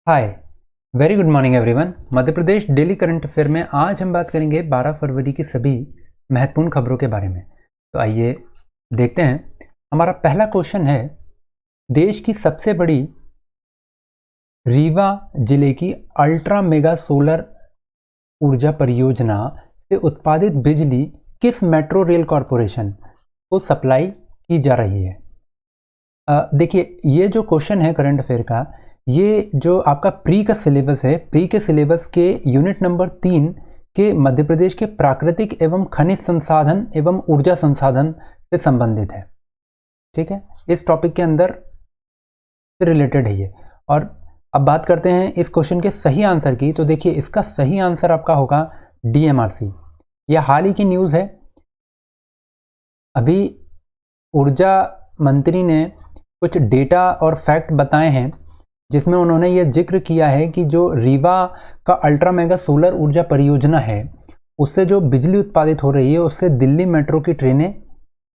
हाय, very good morning everyone. Madhya Pradesh daily current affair में आज हम बात करेंगे 12 फरवरी की सभी महत्वपूर्ण खबरों के बारे में। तो आइए देखते हैं। हमारा पहला क्वेश्चन है, देश की सबसे बड़ी रीवा जिले की अल्ट्रा मेगा सोलर ऊर्जा परियोजना से उत्पादित बिजली किस मेट्रो रेल कॉरपोरेशन को सप्लाई की जा रही है? देखिए, ये जो क्वेश्चन है करंट अफेयर का, ये जो आपका प्री का सिलेबस है, प्री के सिलेबस के यूनिट नंबर 3 के मध्य प्रदेश के प्राकृतिक एवं खनिज संसाधन एवं ऊर्जा संसाधन से संबंधित है। ठीक है, इस टॉपिक के अंदर से रिलेटेड है ये। और अब बात करते हैं इस क्वेश्चन के सही आंसर की। तो देखिए, इसका सही आंसर आपका होगा DMRC। यह हाल ही की न्यूज़ है। अभी ऊर्जा मंत्री ने कुछ डेटा और फैक्ट बताए हैं, जिसमें उन्होंने ये जिक्र किया है कि जो रीवा का अल्ट्रा मेगा सोलर ऊर्जा परियोजना है, उससे जो बिजली उत्पादित हो रही है, उससे दिल्ली मेट्रो की ट्रेनें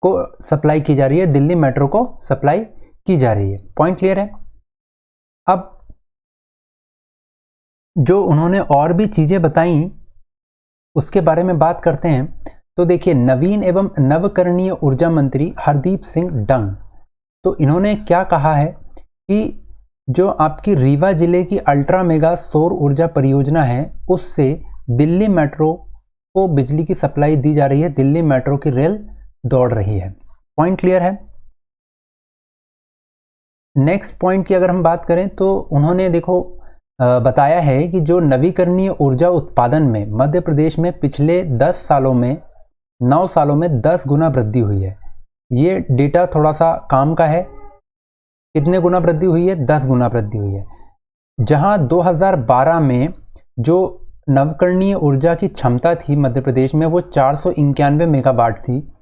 को सप्लाई की जा रही है, दिल्ली मेट्रो को सप्लाई की जा रही है। पॉइंट क्लियर है? अब जो उन्होंने और भी चीज़ें बताई उसके बारे में बात करते हैं। तो देखिए, नवीन एवं नवकरणीय ऊर्जा मंत्री हरदीप सिंह डंग, तो इन्होंने क्या कहा है कि जो आपकी रीवा जिले की अल्ट्रा मेगा सौर ऊर्जा परियोजना है, उससे दिल्ली मेट्रो को बिजली की सप्लाई दी जा रही है, दिल्ली मेट्रो की रेल दौड़ रही है। पॉइंट क्लियर है? नेक्स्ट पॉइंट की अगर हम बात करें तो उन्होंने देखो बताया है कि जो नवीकरणीय ऊर्जा उत्पादन में मध्य प्रदेश में पिछले 9 सालों में 10 गुना वृद्धि हुई है। ये डेटा थोड़ा सा काम का है। कितने गुना वृद्धि हुई है? 10 गुना वृद्धि हुई है। जहां 2012 में जो नवकरणीय ऊर्जा की क्षमता थी मध्य प्रदेश में, वो 491 मेगावाट थी,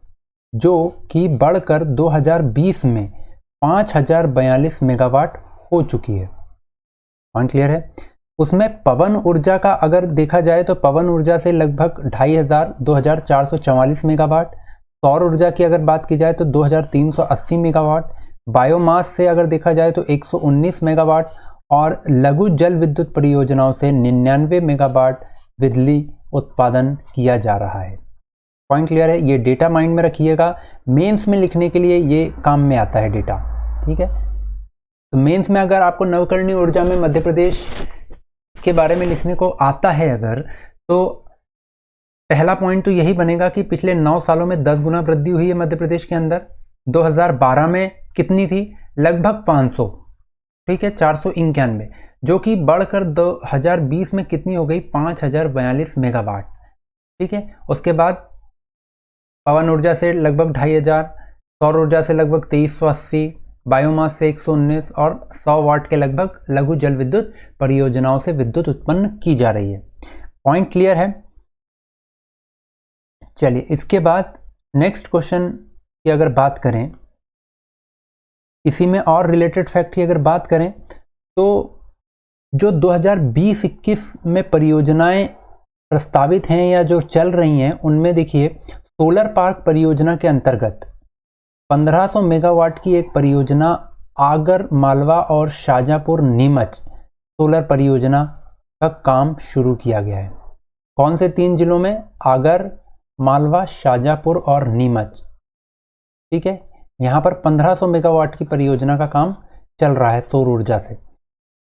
जो कि बढ़कर 2020 में 5042 मेगावाट हो चुकी है। पॉइंट क्लियर है? उसमें पवन ऊर्जा का अगर देखा जाए तो पवन ऊर्जा से लगभग 2444 मेगावाट, सौर ऊर्जा की अगर बात की जाए तो 2380 मेगावाट, बायोमास से अगर देखा जाए तो 119 मेगावाट, और लघु जल विद्युत परियोजनाओं से 99 मेगावाट बिजली उत्पादन किया जा रहा है। पॉइंट क्लियर है? ये डेटा माइंड में रखिएगा, मेंस में लिखने के लिए ये काम में आता है डेटा। ठीक है, तो मेंस में अगर आपको नवकरणीय ऊर्जा में मध्य प्रदेश के बारे में लिखने को आता है अगर, तो पहला पॉइंट तो यही बनेगा कि पिछले 9 सालों में 10 गुना वृद्धि हुई है मध्य प्रदेश के अंदर। 2012 में कितनी थी? लगभग 500। ठीक है, 491, जो कि बढ़कर 2020 में कितनी हो गई? 5042 मेगावाट। ठीक है, उसके बाद पवन ऊर्जा से लगभग 2500, सौर ऊर्जा से लगभग 2380, बायोमास से 119 और 100 वाट के लगभग लघु जल विद्युत परियोजनाओं से विद्युत उत्पन्न की जा रही है। पॉइंट क्लियर है? चलिए, इसके बाद नेक्स्ट क्वेश्चन की अगर बात करें, इसी में और रिलेटेड फैक्ट की अगर बात करें तो जो 2020-21 में परियोजनाएं प्रस्तावित हैं या जो चल रही हैं, उनमें देखिए, सोलर पार्क परियोजना के अंतर्गत 1500 मेगावाट की एक परियोजना आगर मालवा और शाजापुर नीमच सोलर परियोजना का काम शुरू किया गया है। कौन से 3 जिलों में? आगर, मालवा, शाजापुर और नीमच। ठीक है, यहाँ पर 1500 मेगावाट की परियोजना का काम चल रहा है सौर ऊर्जा से।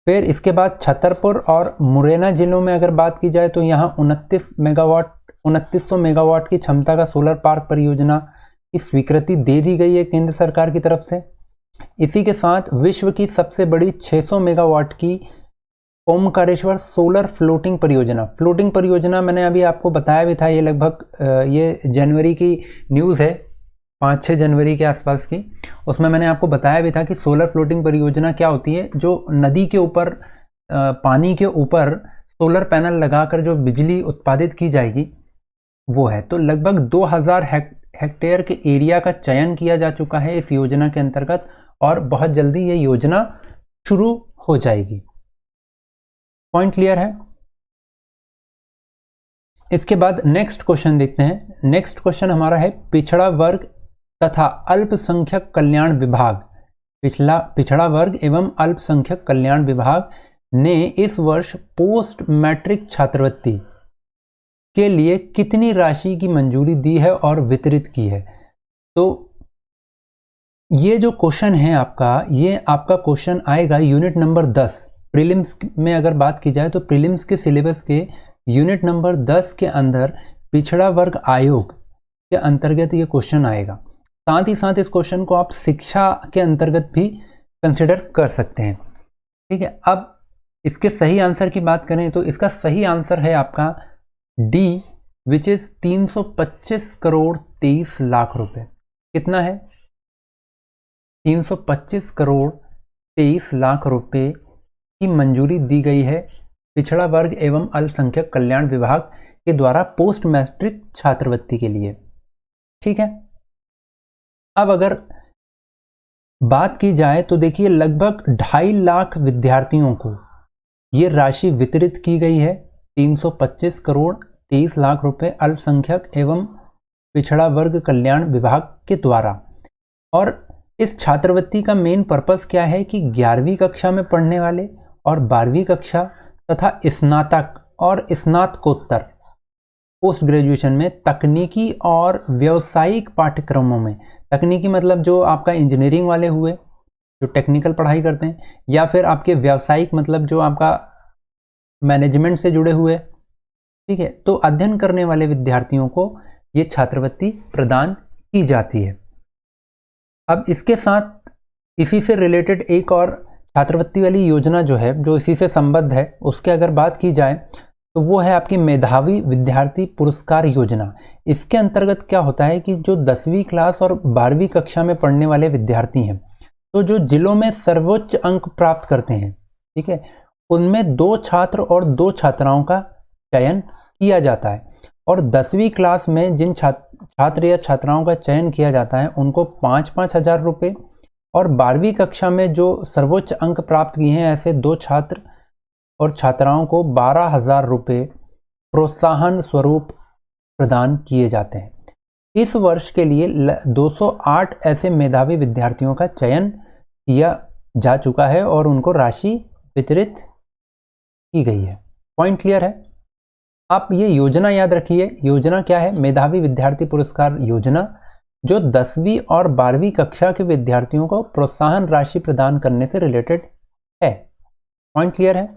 फिर इसके बाद छतरपुर और मुरैना जिलों में अगर बात की जाए तो यहाँ 2900 मेगावाट की क्षमता का सोलर पार्क परियोजना की स्वीकृति दे दी गई है केंद्र सरकार की तरफ से। इसी के साथ विश्व की सबसे बड़ी 600 मेगावाट की ओमकारेश्वर सोलर फ्लोटिंग परियोजना मैंने अभी आपको बताया भी था। ये लगभग ये जनवरी की न्यूज़ है, 5-6 जनवरी के आसपास की। उसमें मैंने आपको बताया भी था कि सोलर फ्लोटिंग परियोजना क्या होती है। जो नदी के ऊपर, पानी के ऊपर सोलर पैनल लगाकर जो बिजली उत्पादित की जाएगी, वो है। तो लगभग 2000 हेक्टेयर के एरिया का चयन किया जा चुका है इस योजना के अंतर्गत, और बहुत जल्दी ये योजना शुरू हो जाएगी। पॉइंट क्लियर है? इसके बाद नेक्स्ट क्वेश्चन देखते हैं। नेक्स्ट क्वेश्चन हमारा है, पिछड़ा वर्ग तथा अल्पसंख्यक कल्याण विभाग, पिछड़ा वर्ग एवं अल्पसंख्यक कल्याण विभाग ने इस वर्ष पोस्ट मैट्रिक छात्रवृत्ति के लिए कितनी राशि की मंजूरी दी है और वितरित की है। तो ये जो क्वेश्चन है आपका, ये आपका क्वेश्चन आएगा यूनिट नंबर 10 प्रीलिम्स में। अगर बात की जाए तो प्रीलिम्स के सिलेबस के यूनिट नंबर 10 के अंदर पिछड़ा वर्ग आयोग के अंतर्गत ये क्वेश्चन आएगा। साथ ही साथ इस क्वेश्चन को आप शिक्षा के अंतर्गत भी कंसिडर कर सकते हैं। ठीक है, अब इसके सही आंसर की बात करें तो इसका सही आंसर है आपका D, which is 325 crore 23 lakh रुपए। कितना है? 325 करोड़ 23 लाख रुपए की मंजूरी दी गई है पिछड़ा वर्ग एवं अल्पसंख्यक कल्याण विभाग के द्वारा पोस्ट मैट्रिक छात्रवृत्ति के लिए। ठीक है, अब अगर बात की जाए तो देखिए लगभग 2.5 लाख विद्यार्थियों को ये राशि वितरित की गई है। 325 करोड़ 23 लाख रुपए अल्पसंख्यक एवं पिछड़ा वर्ग कल्याण विभाग के द्वारा। और इस छात्रवृत्ति का मेन पर्पस क्या है कि 11वीं कक्षा में पढ़ने वाले और 12वीं कक्षा तथा स्नातक और स्नातकोत्तर पोस्ट ग्रेजुएशन में तकनीकी और व्यावसायिक पाठ्यक्रमों में, तकनीकी मतलब जो आपका इंजीनियरिंग वाले हुए जो टेक्निकल पढ़ाई करते हैं, या फिर आपके व्यावसायिक मतलब जो आपका मैनेजमेंट से जुड़े हुए, ठीक है, तो अध्ययन करने वाले विद्यार्थियों को ये छात्रवृत्ति प्रदान की जाती है। अब इसके साथ इसी से रिलेटेड एक और छात्रवृत्ति वाली योजना जो है, जो इसी से संबद्ध है, उसके अगर बात की जाए तो वो है आपकी मेधावी विद्यार्थी पुरस्कार योजना। इसके अंतर्गत क्या होता है कि जो 10वीं क्लास और 12वीं कक्षा में पढ़ने वाले विद्यार्थी हैं, तो जो जिलों में सर्वोच्च अंक प्राप्त करते हैं, ठीक है, उनमें 2 छात्र और 2 छात्राओं का चयन किया जाता है। और 10वीं क्लास में जिन छात्र या छात्राओं का चयन किया जाता है उनको 5-5 हज़ार रुपये, और 12वीं कक्षा में जो सर्वोच्च अंक प्राप्त किए हैं ऐसे 2 छात्र और छात्राओं को 12,000 रुपये प्रोत्साहन स्वरूप प्रदान किए जाते हैं। इस वर्ष के लिए 208 ऐसे मेधावी विद्यार्थियों का चयन किया जा चुका है और उनको राशि वितरित की गई है। पॉइंट क्लियर है? आप ये योजना याद रखिए। योजना क्या है? मेधावी विद्यार्थी पुरस्कार योजना, जो 10वीं और 12वीं कक्षा के विद्यार्थियों को प्रोत्साहन राशि प्रदान करने से रिलेटेड है। पॉइंट क्लियर है?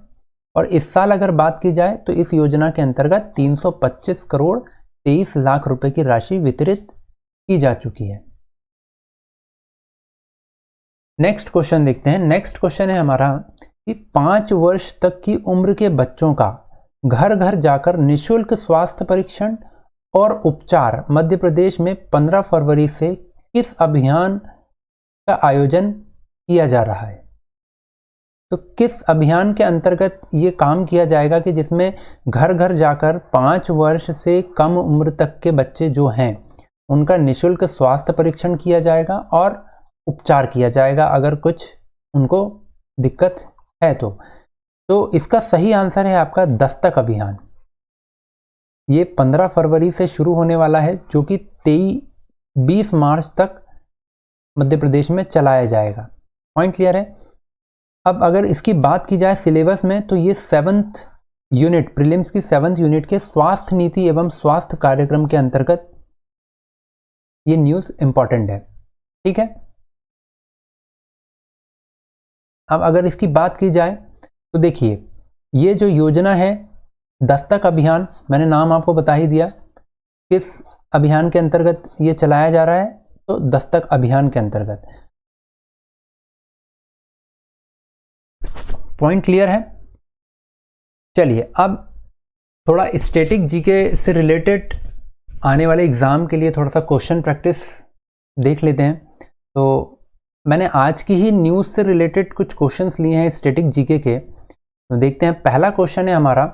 और इस साल अगर बात की जाए तो इस योजना के अंतर्गत 325 करोड़ 23 लाख रुपए की राशि वितरित की जा चुकी है। नेक्स्ट क्वेश्चन देखते हैं। नेक्स्ट क्वेश्चन है हमारा कि 5 वर्ष तक की उम्र के बच्चों का घर घर जाकर निःशुल्क स्वास्थ्य परीक्षण और उपचार मध्य प्रदेश में 15 फरवरी से किस अभियान का आयोजन किया जा रहा है? तो किस अभियान के अंतर्गत ये काम किया जाएगा कि जिसमें घर घर जाकर 5 वर्ष से कम उम्र तक के बच्चे जो हैं उनका निःशुल्क स्वास्थ्य परीक्षण किया जाएगा और उपचार किया जाएगा अगर कुछ उनको दिक्कत है तो इसका सही आंसर है आपका दस्तक अभियान। ये 15 फरवरी से शुरू होने वाला है, जो कि 20 मार्च तक मध्य प्रदेश में चलाया जाएगा। पॉइंट क्लियर है? अब अगर इसकी बात की जाए सिलेबस में, तो ये 7th यूनिट, प्रीलिम्स की 7th यूनिट के स्वास्थ्य नीति एवं स्वास्थ्य कार्यक्रम के अंतर्गत ये न्यूज़ इंपॉर्टेंट है। ठीक है, अब अगर इसकी बात की जाए तो देखिए ये जो योजना है दस्तक अभियान, मैंने नाम आपको बता ही दिया किस अभियान के अंतर्गत ये चलाया जा रहा है, तो दस्तक अभियान के अंतर्गत। पॉइंट क्लियर है? चलिए अब थोड़ा स्टैटिक जीके से रिलेटेड आने वाले एग्जाम के लिए थोड़ा सा क्वेश्चन प्रैक्टिस देख लेते हैं। तो मैंने आज की ही न्यूज़ से रिलेटेड कुछ क्वेश्चंस लिए हैं स्टैटिक जीके के, तो देखते हैं। पहला क्वेश्चन है हमारा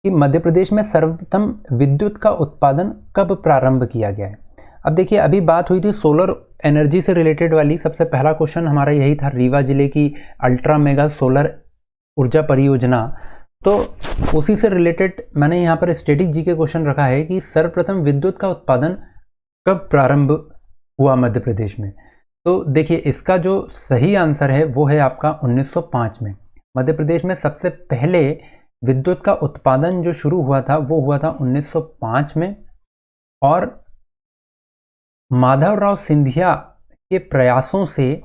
कि मध्य प्रदेश में सर्वप्रथम विद्युत का उत्पादन कब प्रारंभ किया गया है? अब देखिए अभी बात हुई थी सोलर एनर्जी से रिलेटेड वाली, सबसे पहला क्वेश्चन हमारा यही था, रीवा जिले की अल्ट्रा मेगा सोलर ऊर्जा परियोजना। तो उसी से रिलेटेड मैंने यहाँ पर स्टैटिक जीके क्वेश्चन रखा है कि सर्वप्रथम विद्युत का उत्पादन कब प्रारंभ हुआ मध्य प्रदेश में? तो देखिए इसका जो सही आंसर है वो है आपका 1905 में। मध्य प्रदेश में सबसे पहले विद्युत का उत्पादन जो शुरू हुआ था वो हुआ था 1905 में, और माधवराव सिंधिया के प्रयासों से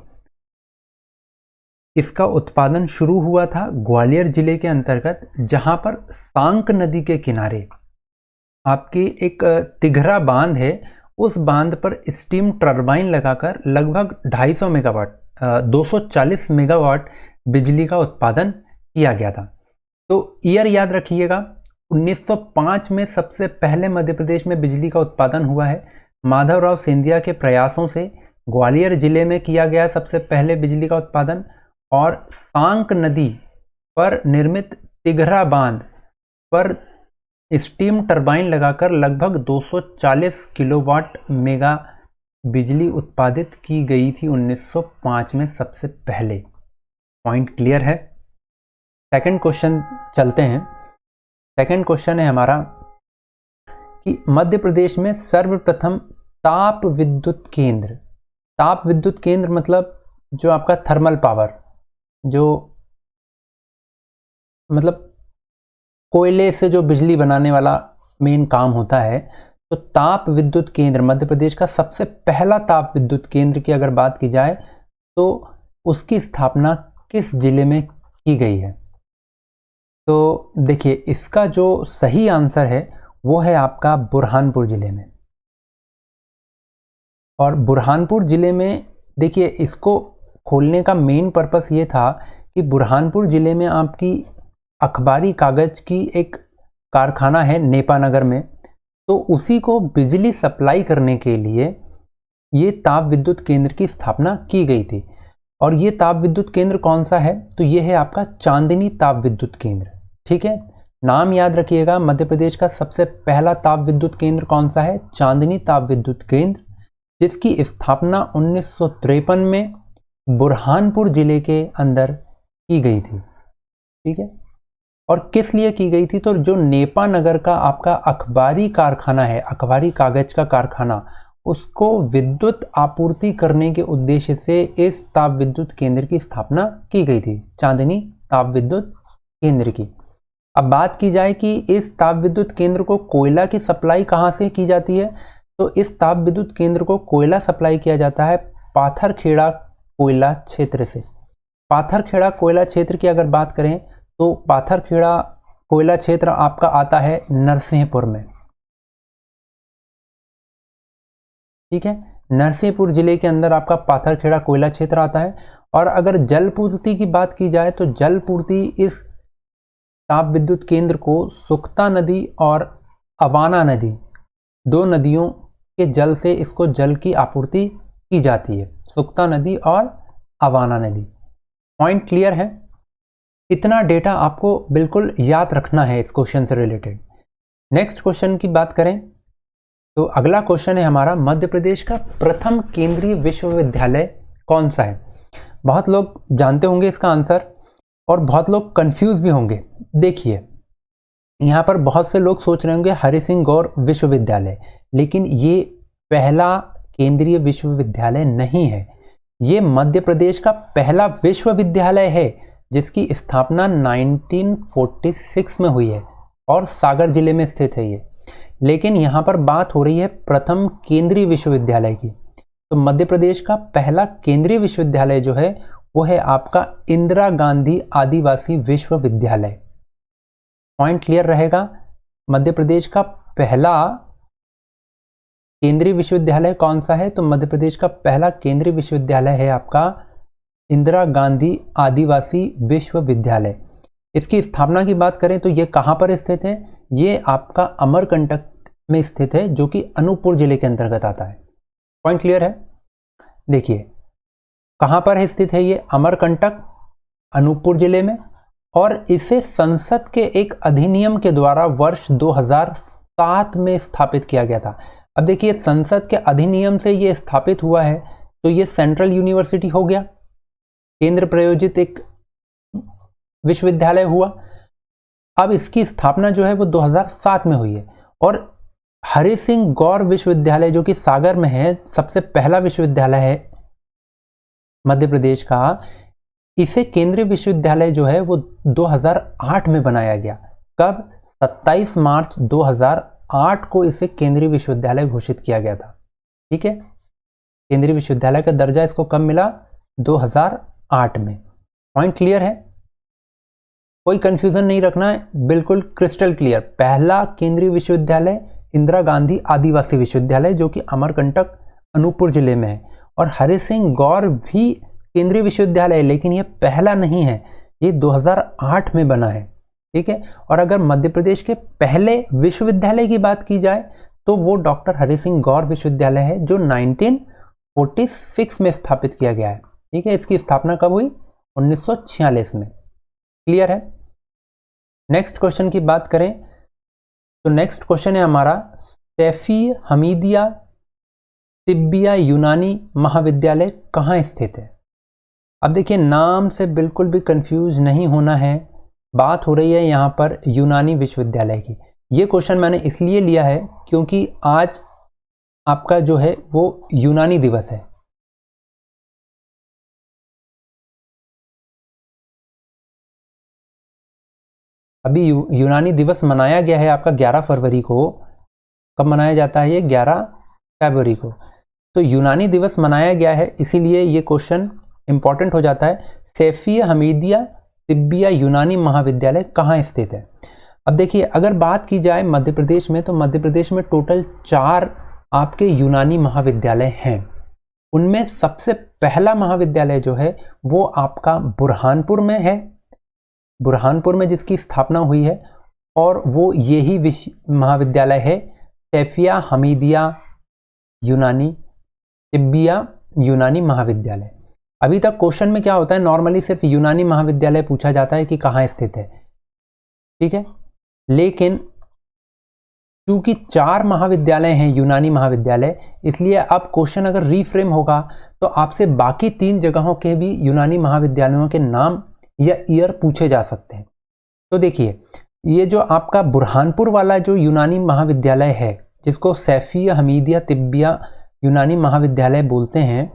इसका उत्पादन शुरू हुआ था ग्वालियर जिले के अंतर्गत, जहां पर सांक नदी के किनारे आपकी एक तिघरा बांध है। उस बांध पर स्टीम टरबाइन लगाकर लगभग 250 मेगावाट 240 मेगावाट बिजली का उत्पादन किया गया था। तो ईयर याद रखिएगा, 1905 में सबसे पहले मध्य प्रदेश में बिजली का उत्पादन हुआ है। माधवराव सिंधिया के प्रयासों से ग्वालियर जिले में किया गया सबसे पहले बिजली का उत्पादन, और सांक नदी पर निर्मित तिघरा बांध पर स्टीम टरबाइन लगाकर लगभग 240 किलोवाट मेगा बिजली उत्पादित की गई थी 1905 में सबसे पहले। पॉइंट क्लियर है। सेकंड क्वेश्चन चलते हैं। सेकंड क्वेश्चन है हमारा कि मध्य प्रदेश में सर्वप्रथम ताप विद्युत केंद्र, ताप विद्युत केंद्र मतलब जो आपका थर्मल पावर, जो मतलब कोयले से जो बिजली बनाने वाला मेन काम होता है, तो ताप विद्युत केंद्र मध्य प्रदेश का सबसे पहला ताप विद्युत केंद्र की अगर बात की जाए तो उसकी स्थापना किस जिले में की गई है? तो देखिए, इसका जो सही आंसर है वो है आपका बुरहानपुर जिले में। और बुरहानपुर जिले में देखिए, इसको खोलने का मेन पर्पस ये था कि बुरहानपुर जिले में आपकी अखबारी कागज की एक कारखाना है नेपानगर में, तो उसी को बिजली सप्लाई करने के लिए ये ताप विद्युत केंद्र की स्थापना की गई थी। और ये ताप विद्युत केंद्र कौन सा है? तो ये है आपका चांदनी ताप विद्युत केंद्र। ठीक है, नाम याद रखिएगा, मध्य प्रदेश का सबसे पहला ताप विद्युत केंद्र कौन सा है? चांदनी ताप विद्युत केंद्र, जिसकी स्थापना 1953 में बुरहानपुर जिले के अंदर की गई थी। ठीक है, और किस लिए की गई थी? तो जो नेपानगर का आपका अखबारी कारखाना है, अखबारी कागज का कारखाना, उसको विद्युत आपूर्ति करने के उद्देश्य से इस ताप विद्युत केंद्र की स्थापना की गई थी, चांदनी ताप विद्युत केंद्र की। अब बात की जाए कि इस ताप विद्युत केंद्र को कोयला की सप्लाई कहाँ से की जाती है, तो इस ताप विद्युत केंद्र को कोयला सप्लाई किया जाता है पाथरखेड़ा कोयला क्षेत्र से। पाथरखेड़ा कोयला क्षेत्र की अगर बात करें तो पाथरखेड़ा कोयला क्षेत्र आपका आता है नरसिंहपुर में। ठीक है, नरसिंहपुर जिले के अंदर आपका पाथरखेड़ा कोयला क्षेत्र आता है। और अगर जल पूर्ति की बात की जाए तो जल पूर्ति इस ताप विद्युत केंद्र को सुक्ता नदी और अवाना नदी, दो नदियों के जल से इसको जल की आपूर्ति की जाती है, सुक्ता नदी और अवाना नदी। पॉइंट क्लियर है? इतना डेटा आपको बिल्कुल याद रखना है इस क्वेश्चन से रिलेटेड। नेक्स्ट क्वेश्चन की बात करें तो अगला क्वेश्चन है हमारा, मध्य प्रदेश का प्रथम केंद्रीय विश्वविद्यालय कौन सा है? बहुत लोग जानते होंगे इसका आंसर और बहुत लोग कंफ्यूज भी होंगे। देखिए, यहाँ पर बहुत से लोग सोच रहे होंगे हरि सिंह गौर विश्वविद्यालय, लेकिन ये पहला केंद्रीय विश्वविद्यालय नहीं है। ये मध्य प्रदेश का पहला विश्वविद्यालय है जिसकी स्थापना 1946 में हुई है और सागर जिले में स्थित है ये। लेकिन यहाँ पर बात हो रही है प्रथम केंद्रीय विश्वविद्यालय की। तो मध्य प्रदेश का पहला केंद्रीय विश्वविद्यालय जो है वो है आपका इंदिरा गांधी आदिवासी विश्वविद्यालय। पॉइंट क्लियर रहेगा? मध्य प्रदेश का पहला केंद्रीय विश्वविद्यालय कौन सा है? तो मध्य प्रदेश का पहला केंद्रीय विश्वविद्यालय है आपका इंदिरा गांधी आदिवासी विश्वविद्यालय। इसकी स्थापना की बात करें तो ये कहाँ पर स्थित है? ये आपका अमरकंटक में स्थित है, जो कि अनूपपुर जिले के अंतर्गत आता है। पॉइंट क्लियर है? देखिए, कहाँ पर स्थित है ये? अमरकंटक, अनूपपुर जिले में। और इसे संसद के एक अधिनियम के द्वारा वर्ष 2007 में स्थापित किया गया था। अब देखिए, संसद के अधिनियम से ये स्थापित हुआ है तो ये सेंट्रल यूनिवर्सिटी हो गया, केंद्र प्रायोजित एक विश्वविद्यालय हुआ। अब इसकी स्थापना जो है वो 2007 में हुई है। और हरि सिंह गौर विश्वविद्यालय जो कि सागर में है, सबसे पहला विश्वविद्यालय है मध्य प्रदेश का, इसे केंद्रीय विश्वविद्यालय जो है वो 2008 में बनाया गया। कब? 27 मार्च 2008 को इसे केंद्रीय विश्वविद्यालय घोषित किया गया था। ठीक है, केंद्रीय विश्वविद्यालय का दर्जा इसको कब मिला? 2008 में। पॉइंट क्लियर है? कोई कंफ्यूजन नहीं रखना है, बिल्कुल क्रिस्टल क्लियर। पहला केंद्रीय विश्वविद्यालय इंदिरा गांधी आदिवासी विश्वविद्यालय जो कि अमरकंटक अनूपपुर जिले में है, और हरि सिंह गौर भी केंद्रीय विश्वविद्यालय, लेकिन यह पहला नहीं है, ये 2008 में बना है। ठीक है, और अगर मध्य प्रदेश के पहले विश्वविद्यालय की बात की जाए तो वो डॉक्टर हरि सिंह गौर विश्वविद्यालय है जो 1946 में स्थापित किया गया है। ठीक है, इसकी स्थापना कब हुई? 1946 में। क्लियर है? नेक्स्ट क्वेश्चन की बात करें तो नेक्स्ट क्वेश्चन है हमारा, सैफी हमीदिया तिब्बिया यूनानी महाविद्यालय कहाँ स्थित है? अब देखिए, नाम से बिल्कुल भी कंफ्यूज नहीं होना है। बात हो रही है यहाँ पर यूनानी विश्वविद्यालय की। ये क्वेश्चन मैंने इसलिए लिया है क्योंकि आज आपका जो है वो यूनानी दिवस है। अभी यूनानी दिवस मनाया गया है आपका 11 फरवरी को। कब मनाया जाता है ये? 11 फरवरी को। तो यूनानी दिवस मनाया गया है, इसीलिए ये क्वेश्चन इंपॉर्टेंट हो जाता है। सैफी हमीदिया तिब्बिया यूनानी महाविद्यालय कहाँ स्थित है? अब देखिए, अगर बात की जाए मध्य प्रदेश में, तो मध्य प्रदेश में टोटल 4 आपके यूनानी महाविद्यालय हैं। उनमें सबसे पहला महाविद्यालय जो है वो आपका बुरहानपुर में है, बुरहानपुर में जिसकी स्थापना हुई है, और वो यही महाविद्यालय है सैफिया हमीदिया यूनानी तिब्बिया यूनानी महाविद्यालय। अभी तक क्वेश्चन में क्या होता है, नॉर्मली सिर्फ यूनानी महाविद्यालय पूछा जाता है कि कहाँ स्थित है। ठीक है, लेकिन क्योंकि 4 महाविद्यालय हैं यूनानी महाविद्यालय, इसलिए अब क्वेश्चन अगर रीफ्रेम होगा तो आपसे बाकी 3 जगहों के भी यूनानी महाविद्यालयों के नाम या ईयर पूछे जा सकते हैं। तो देखिए, ये जो आपका बुरहानपुर वाला जो यूनानी महाविद्यालय है, जिसको सैफिया हमीदिया तिब्बिया यूनानी महाविद्यालय बोलते हैं,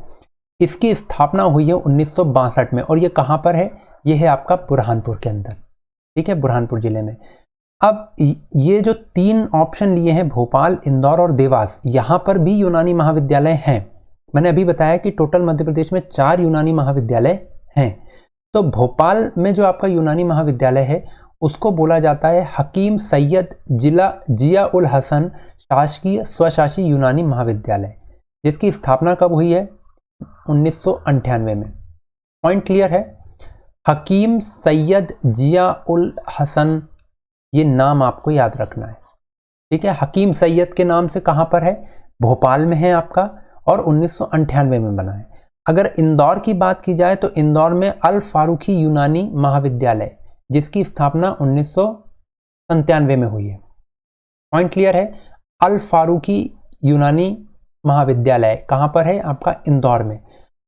इसकी स्थापना हुई है 1962 में, और ये कहाँ पर है? ये है आपका बुरहानपुर के अंदर। ठीक है, बुरहानपुर जिले में। अब ये जो 3 ऑप्शन लिए हैं, भोपाल, इंदौर और देवास, यहाँ पर भी यूनानी महाविद्यालय हैं। मैंने अभी बताया कि टोटल मध्य प्रदेश में 4 यूनानी महाविद्यालय हैं। तो भोपाल में जो आपका यूनानी महाविद्यालय है उसको बोला जाता है हकीम सैयद जिया उल हसन शासकीय स्वशासी यूनानी महाविद्यालय, जिसकी स्थापना कब हुई है? 1998 में। पॉइंट क्लियर है? हकीम सैयद जिया उल हसन, ये नाम आपको याद रखना है। ठीक है, हकीम सैयद के नाम से कहाँ पर है? भोपाल में है आपका, और 1998 में बना है। अगर इंदौर की बात की जाए तो इंदौर में अल फारूकी यूनानी महाविद्यालय, जिसकी स्थापना 1997 में हुई है। पॉइंट क्लियर है? अल फारूकी यूनानी महाविद्यालय कहाँ पर है? आपका इंदौर में।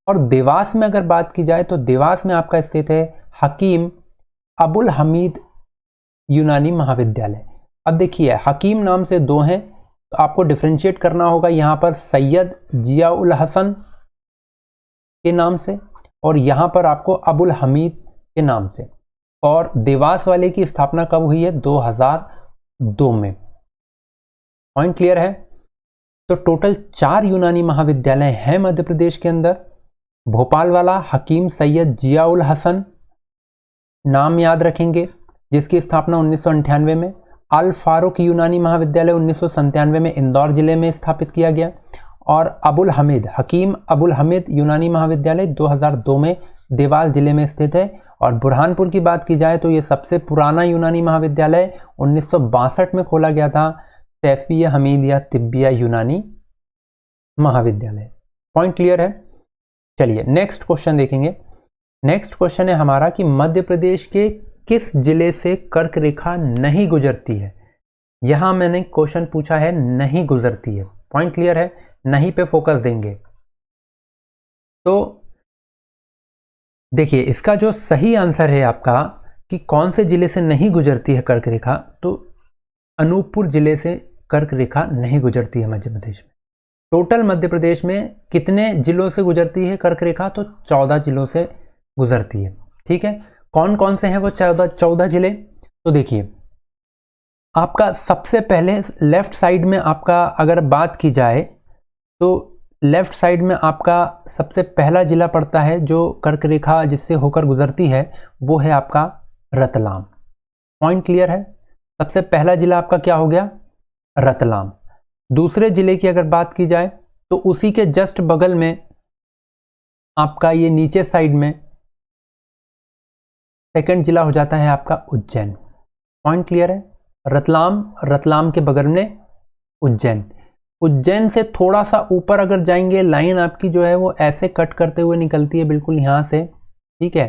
और देवास में अगर बात की जाए तो देवास में आपका स्थित है हकीम अबुल हमीद यूनानी महाविद्यालय। अब देखिए, हकीम नाम से 2 हैं, तो आपको डिफ्रेंशिएट करना होगा यहाँ पर सैयद जिया उल हसन के नाम से, और यहाँ पर आपको अबुल हमीद के नाम से। और देवास वाले की स्थापना कब हुई है? 2002 में। पॉइंट क्लियर है? तो टोटल 4 यूनानी महाविद्यालय हैं मध्य प्रदेश के अंदर। भोपाल वाला हकीम सैयद जिया उल हसन, नाम याद रखेंगे, जिसकी स्थापना 1998 में। अल फारूक यूनानी महाविद्यालय 1997 में इंदौर जिले में स्थापित किया गया। और अबुल हमीद, हकीम अबुल हमीद यूनानी महाविद्यालय 2002 में देवास जिले में स्थित है। और बुरहानपुर की बात की जाए तो ये सबसे पुराना यूनानी महाविद्यालय 1962 में खोला गया था, सैफिया हमीदिया तिब्बिया यूनानी महाविद्यालय। पॉइंट क्लियर है? चलिए नेक्स्ट क्वेश्चन देखेंगे। नेक्स्ट क्वेश्चन है हमारा कि मध्य प्रदेश के किस जिले से कर्क रेखा नहीं गुजरती है? यहां मैंने क्वेश्चन पूछा है नहीं गुजरती है। पॉइंट क्लियर है? नहीं पे फोकस देंगे। तो देखिए, इसका जो सही आंसर है आपका कि कौन से जिले से नहीं गुजरती है कर्क रेखा, तो अनूपपुर जिले से कर्क रेखा नहीं गुजरती है मध्य प्रदेश में। टोटल मध्य प्रदेश में कितने जिलों से गुजरती है कर्क रेखा? तो 14 जिलों से गुजरती है। ठीक है, कौन कौन से हैं वो 14 जिले? तो देखिए, आपका सबसे पहले लेफ्ट साइड में आपका अगर बात की जाए तो लेफ्ट साइड में आपका सबसे पहला जिला पड़ता है जो कर्क रेखा जिससे होकर गुजरती है, वो है आपका रतलाम। पॉइंट क्लियर है? सबसे पहला जिला आपका क्या हो गया? रतलाम। दूसरे जिले की अगर बात की जाए तो उसी के जस्ट बगल में आपका ये नीचे साइड में सेकंड जिला हो जाता है आपका उज्जैन। पॉइंट क्लियर है? रतलाम के बगल में उज्जैन। उज्जैन से थोड़ा सा ऊपर अगर जाएंगे, लाइन आपकी जो है वो ऐसे कट करते हुए निकलती है बिल्कुल यहां से, ठीक है।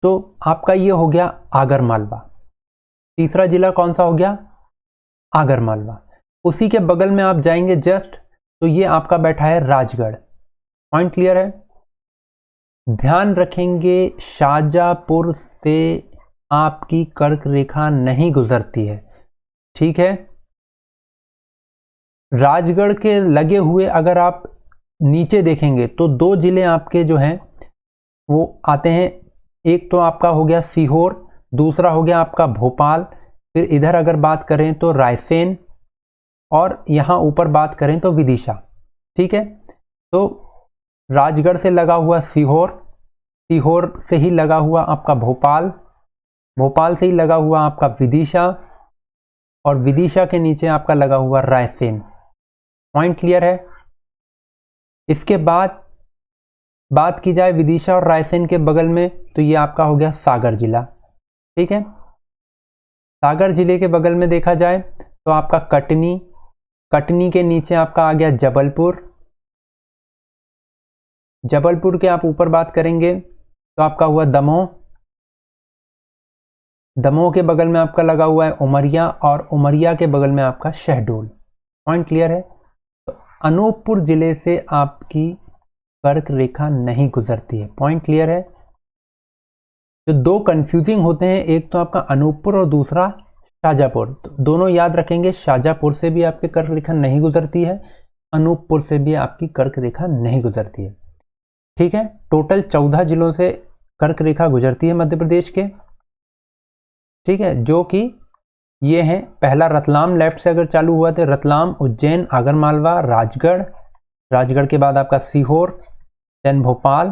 तो आपका ये हो गया आगरमालवा। तीसरा जिला कौन सा हो गया? आगरमालवा। उसी के बगल में आप जाएंगे जस्ट, तो ये आपका बैठा है राजगढ़। पॉइंट क्लियर है? ध्यान रखेंगे, शाहजहांपुर से आपकी कर्क रेखा नहीं गुजरती है, ठीक है। राजगढ़ के लगे हुए अगर आप नीचे देखेंगे तो दो जिले आपके जो हैं वो आते हैं। एक तो आपका हो गया सीहोर, दूसरा हो गया आपका भोपाल। फिर इधर अगर बात करें तो रायसेन, और यहाँ ऊपर बात करें तो विदिशा, ठीक है। तो राजगढ़ से लगा हुआ सीहोर, सीहोर से ही लगा हुआ आपका भोपाल, भोपाल से ही लगा हुआ आपका विदिशा, और विदिशा के नीचे आपका लगा हुआ रायसेन। पॉइंट क्लियर है? इसके बाद बात की जाए विदिशा और रायसेन के बगल में, तो ये आपका हो गया सागर जिला, ठीक है। सागर जिले के बगल में देखा जाए तो आपका कटनी, कटनी के नीचे आपका आ गया जबलपुर, जबलपुर के आप ऊपर बात करेंगे तो आपका हुआ दमोह, दमोह के बगल में आपका लगा हुआ है उमरिया, और उमरिया के बगल में आपका शहडोल। पॉइंट क्लियर है? तो अनूपपुर जिले से आपकी कर्क रेखा नहीं गुजरती है। पॉइंट क्लियर है? जो दो कंफ्यूजिंग होते हैं, एक तो आपका अनूपपुर और दूसरा शाहजहांपुर, तो दोनों याद रखेंगे। शाहजहांपुर से भी आपकी कर्क रेखा नहीं गुजरती है, अनूपपुर से भी आपकी कर्क रेखा नहीं गुजरती है, ठीक है। टोटल 14 जिलों से कर्क रेखा गुजरती है मध्य प्रदेश के, ठीक है, जो कि ये हैं। पहला रतलाम लेफ्ट से अगर चालू हुआ तो रतलाम, उज्जैन, आगरमालवा, राजगढ़, राजगढ़ के बाद आपका सीहोर, देन भोपाल,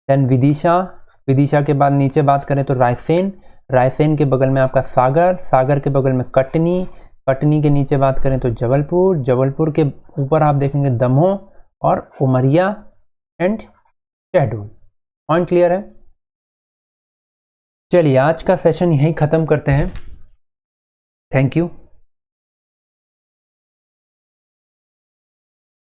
देन विदिशा, विदिशा के बाद नीचे बात करें तो रायसेन, रायसेन के बगल में आपका सागर, सागर के बगल में कटनी, कटनी के नीचे बात करें तो जबलपुर, जबलपुर के ऊपर आप देखेंगे दमोह और Umaria and Shahdol. Point clear है? चलिए आज का सेशन यहीं ख़त्म करते हैं। Thank you.